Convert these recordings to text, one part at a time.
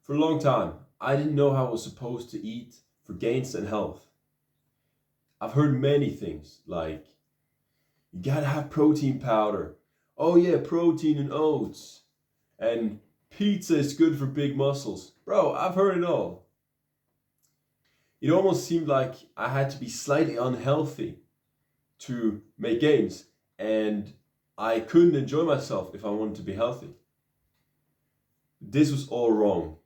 For a long time, I didn't know how I was supposed to eat for gains and health. I've heard many things like you gotta have protein powder. Oh yeah, protein and oats. And pizza is good for big muscles. Bro, I've heard it all. It almost seemed like I had to be slightly unhealthy to make gains, and I couldn't enjoy myself if I wanted to be healthy. This was all wrong,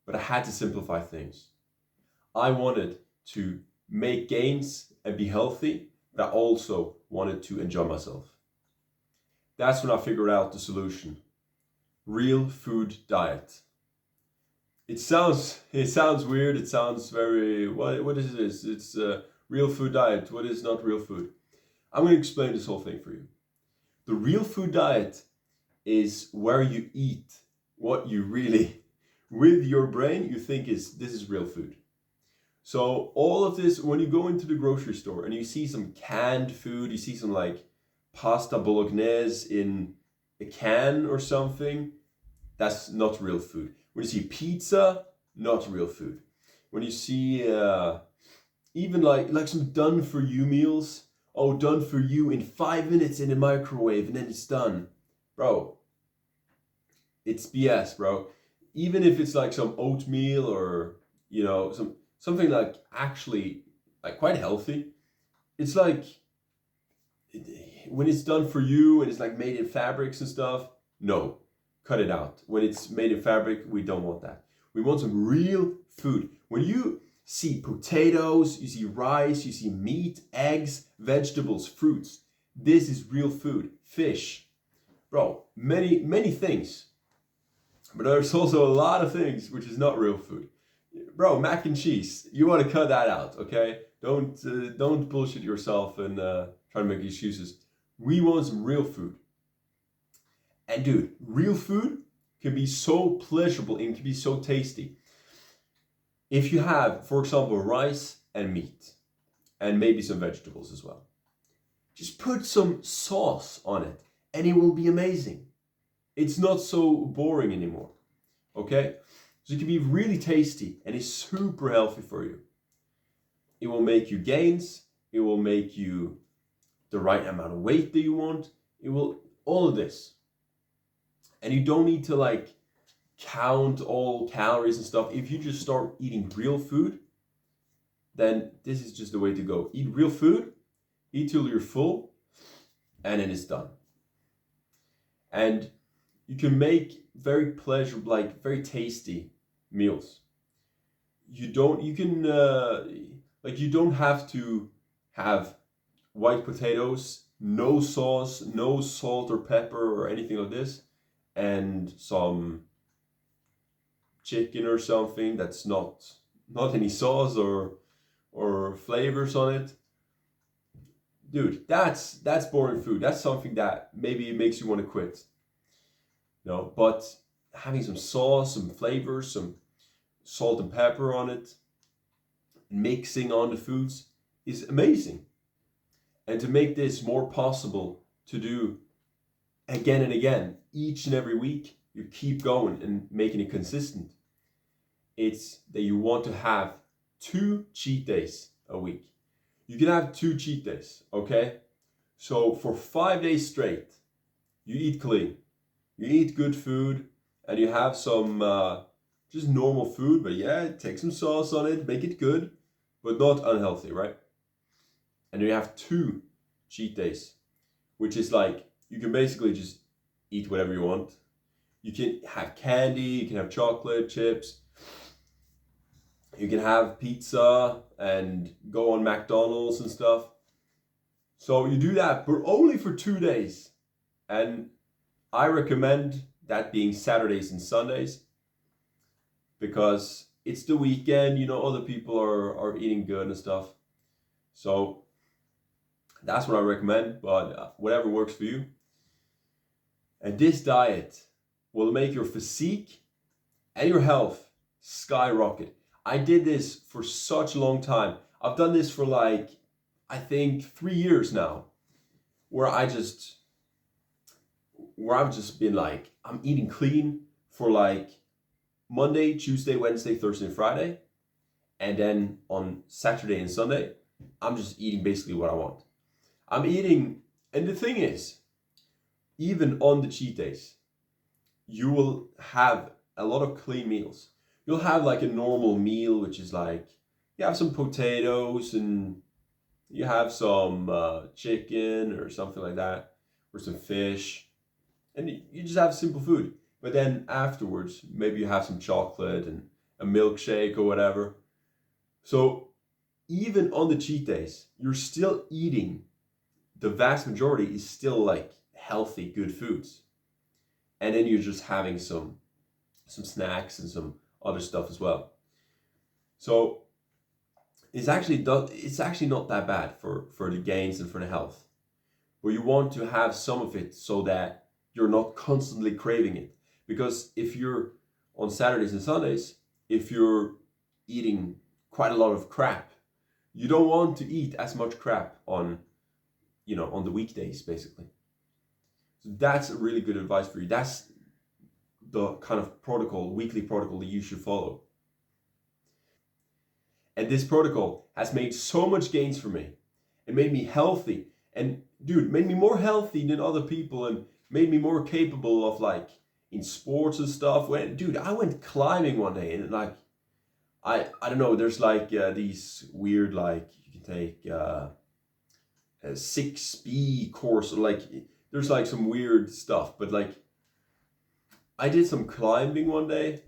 but I had to simplify things. I wanted to make gains and be healthy, but I also wanted to enjoy myself. That's when I figured out the solution. Real food diet. It sounds weird. It sounds very what is this? It's real food diet. What is not real food? I'm going to explain this whole thing for you. The real food diet is where you eat what you really, with your brain, you think is this is real food. So all of this, when you go into the grocery store and you see some canned food, you see some like pasta bolognese in a can or something, that's not real food. When you see pizza, not real food. When you see even like some done for you meals, oh, done for you in 5 minutes in the microwave and then it's done, bro. It's BS, bro. Even if it's like some oatmeal or something like actually like quite healthy, it's like when it's done for you and it's like made in fabrics and stuff, no, cut it out. When it's made in fabric, we don't want that. We want some real food. When you see potatoes, you see rice, you see meat, eggs, vegetables, fruits, this is real food. Fish, bro, many things. But there's also a lot of things which is not real food. Bro, mac and cheese, you want to cut that out, okay? Don't bullshit yourself and try to make excuses. We want some real food. And dude, real food can be so pleasurable and can be so tasty. If you have, for example, rice and meat, and maybe some vegetables as well, just put some sauce on it, and it will be amazing. It's not so boring anymore, okay? So it can be really tasty, and it's super healthy for you. It will make you gains, it will make you the right amount of weight that you want, it will, all of this. And you don't need to like count all calories and stuff. If you just start eating real food, then this is just the way to go. Eat real food, eat till you're full, and then it's done. And you can make very pleasurable, like very tasty meals. You don't have to have white potatoes, no sauce, no salt or pepper or anything like this, and some chicken or something that's not any sauce or flavors on it. Dude, that's boring food. That's something that maybe makes you want to quit. No, but having some sauce, some flavors, some salt and pepper on it, mixing on the foods is amazing. And to make this more possible to do again and again, each and every week, you keep going and making it consistent. It's that you want to have 2 cheat days a week. You can have 2 cheat days, okay? So for 5 days straight, you eat clean, you eat good food, and you have some just normal food, but yeah, take some sauce on it, make it good, but not unhealthy, right? And you have 2 cheat days, which is like you can basically just eat whatever you want. You can have candy, you can have chocolate, chips, you can have pizza and go on McDonald's and stuff. So you do that, but only for 2 days. And I recommend that being Saturdays and Sundays because it's the weekend, other people are eating good and stuff. So that's what I recommend, but whatever works for you. And this diet will make your physique and your health skyrocket. I did this for such a long time. I've done this for like, I think 3 years now, where I've just been like, I'm eating clean for like Monday, Tuesday, Wednesday, Thursday, and Friday. And then on Saturday and Sunday, I'm just eating basically what I want. I'm eating, and the thing is, even on the cheat days, you will have a lot of clean meals. You'll have like a normal meal, which is like, you have some potatoes and you have some chicken or something like that, or some fish, and you just have simple food. But then afterwards, maybe you have some chocolate and a milkshake or whatever. So even on the cheat days, you're still eating, the vast majority is still like healthy, good foods. And then you're just having some snacks and some other stuff as well. So it's actually not that bad for the gains and for the health. But you want to have some of it so that you're not constantly craving it. Because if you're on Saturdays and Sundays, if you're eating quite a lot of crap, you don't want to eat as much crap on the weekdays, basically. So that's a really good advice for you. That's the kind of weekly protocol that you should follow. And this protocol has made so much gains for me. It made me healthy. And dude, made me more healthy than other people and made me more capable of like in sports and stuff. I went climbing one day and like, I don't know, there's like these weird, like you can take a 6B course, or like there's like some weird stuff, but like I did some climbing one day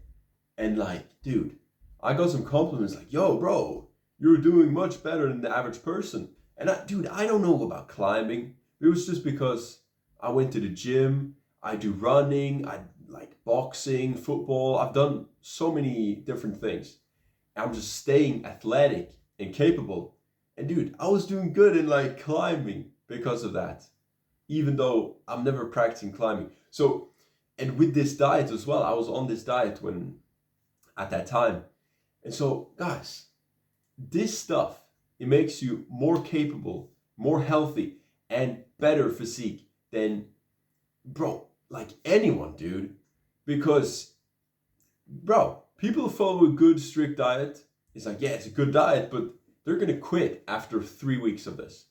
and like, dude, I got some compliments like, yo, bro, you're doing much better than the average person. And I don't know about climbing. It was just because I went to the gym, I do running, I like boxing, football. I've done so many different things. I'm just staying athletic and capable. And dude, I was doing good in like climbing because of that, even though I'm never practicing climbing. So, and with this diet as well, I was on this diet at that time. And so, guys, this stuff, it makes you more capable, more healthy, and better physique than, bro, like anyone, dude. Because, bro, people who follow a good, strict diet, it's like, yeah, it's a good diet, but they're going to quit after 3 weeks of this.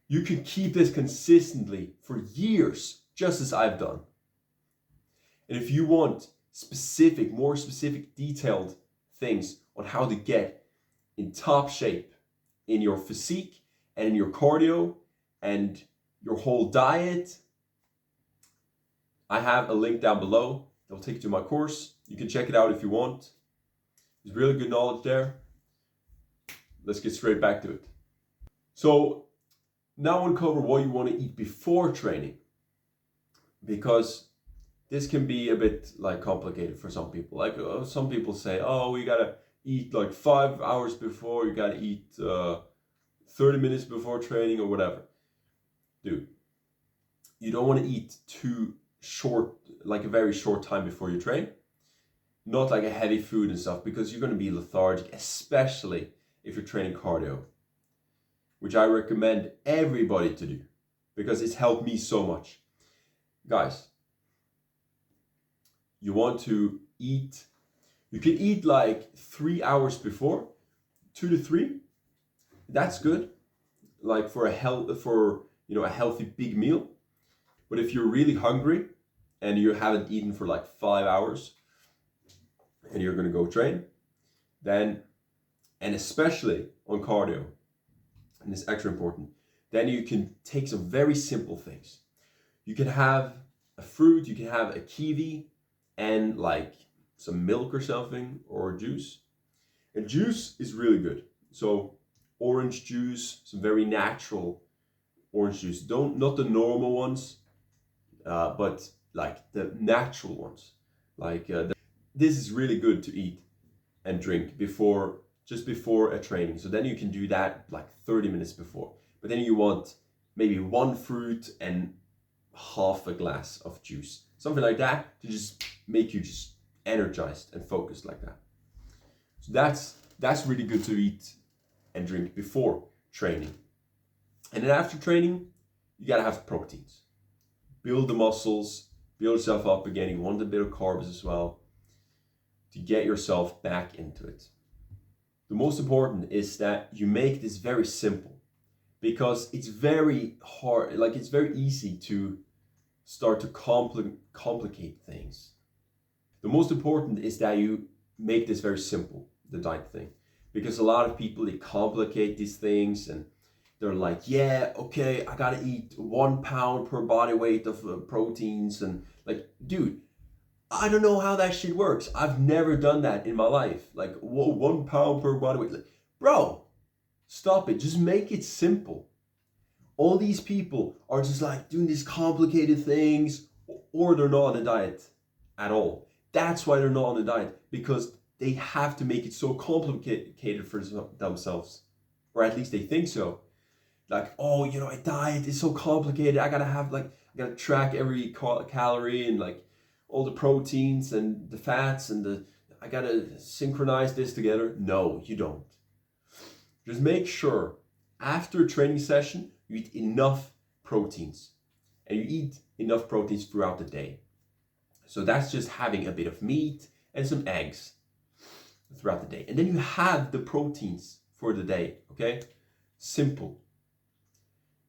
You can keep this consistently for years, just as I've done. And if you want more specific, detailed things on how to get in top shape in your physique and in your cardio and your whole diet, I have a link down below that will take you to my course. You can check it out if you want. There's really good knowledge there. Let's get straight back to it. So now we'll cover what you want to eat before training, because this can be a bit like complicated for some people. Like some people say, oh, we gotta eat like 5 hours before, you gotta eat 30 minutes before training or whatever. Dude, you don't want to eat too short, like a very short time before you train. Not like a heavy food and stuff, because you're going to be lethargic, especially if you're training cardio, which I recommend everybody to do because it's helped me so much. Guys, you want to eat, you can eat like 3 hours before, 2 to 3. That's good, like for a healthy big meal. But if you're really hungry and you haven't eaten for like 5 hours and you're going to go train, then, and especially on cardio, and it's extra important, then you can take some very simple things. You can have a fruit, you can have a kiwi and like some milk or something, or juice. And juice is really good. So orange juice, some very natural orange juice. Not the normal ones, but like the natural ones. Like this is really good to eat and drink just before a training. So then you can do that like 30 minutes before. But then you want maybe one fruit and half a glass of juice, something like that, to just make you just energized and focused like that. So that's really good to eat and drink before training. And then after training, you gotta have proteins. Build the muscles, build yourself up again. You want a bit of carbs as well to get yourself back into it. The most important is that you make this very simple, because it's very hard, like it's very easy to start to complicate things. The most important is that you make this very simple, the diet thing, because a lot of people, they complicate these things and they're like, yeah, okay, I gotta eat 1 pound per body weight of proteins, and like, dude, I don't know how that shit works. I've never done that in my life. Like, whoa, 1 pound per body weight. Like, bro, stop it. Just make it simple. All these people are just like doing these complicated things, or they're not on a diet at all. That's why they're not on a diet, because they have to make it so complicated for themselves, or at least they think so. Like, oh, you know, a diet is so complicated. I gotta track every calorie and like all the proteins and the fats and I gotta synchronize this together. No, you don't. Just make sure after a training session, you eat enough proteins, and you eat enough proteins throughout the day. So that's just having a bit of meat and some eggs throughout the day. And then you have the proteins for the day, okay? Simple.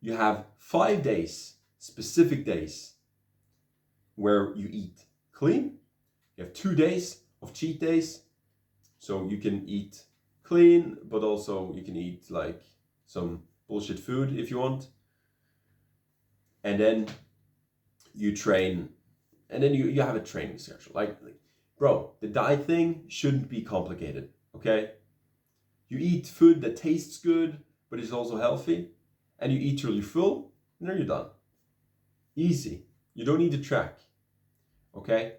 You have 5 days, specific days, where you eat clean. You have 2 days of cheat days. So you can eat clean, but also you can eat like some bullshit food if you want. And then you train, and then you have a training schedule. Like, bro, the diet thing shouldn't be complicated, okay? You eat food that tastes good, but is also healthy, and you eat till you're full, and then you're done. Easy. You don't need to track, okay?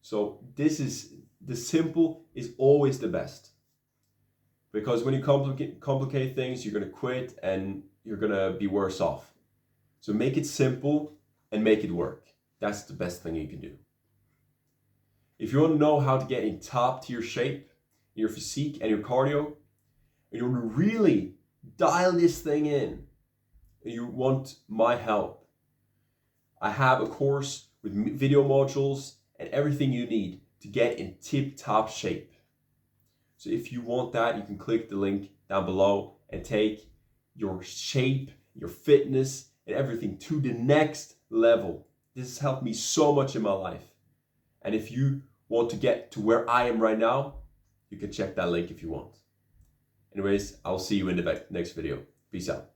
So the simple is always the best. Because when you complicate things, you're gonna quit and you're gonna be worse off. So make it simple and make it work. That's the best thing you can do. If you want to know how to get in top tier shape, your physique and your cardio, and you want to really dial this thing in, and you want my help, I have a course with video modules and everything you need to get in tip-top shape. So if you want that, you can click the link down below and take your shape, your fitness, and everything to the next level. This has helped me so much in my life. And if you want to get to where I am right now, you can check that link if you want. Anyways, I'll see you in the next video. Peace out.